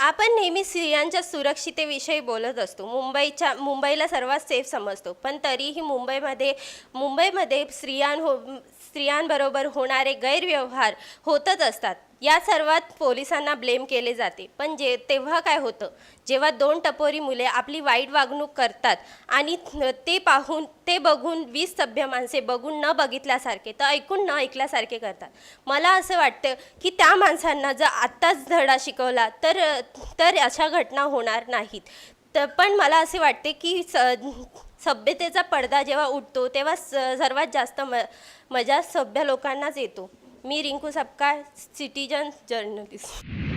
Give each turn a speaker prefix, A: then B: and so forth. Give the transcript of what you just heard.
A: आपण नेहमी स्त्रियांच्या सुरक्षितेविषयी बोलत असतो. मुंबईला सर्वात सेफ समजतो, पण तरीही मुंबईमध्ये स्त्रियांबरोबर होणारे गैरव्यवहार होतच असतात. या सर्वात पोलिसांना ब्लेम केले जाते. पण तेव्हा काय होतं, जेव्हा दोन टपोरी मुले आपली वाईट वागणूक करतात आणि ते बघून 20 सभ्य माणसे बघून न बघितल्यासारखे तर ऐकून न ऐकल्यासारखे करतात. मला असं वाटतं की त्या माणसांना जर आत्ताच धडा शिकवला तर अशा घटना होणार नाहीत. पण मला असे वाटते की सभ्यतेचा पडदा जेव्हा उठतो तेव्हा सर्वात जास्त मजा सभ्य लोकांनाच येतो. मी रिंकू सपकाळ, सिटीजन जर्नलिस्ट.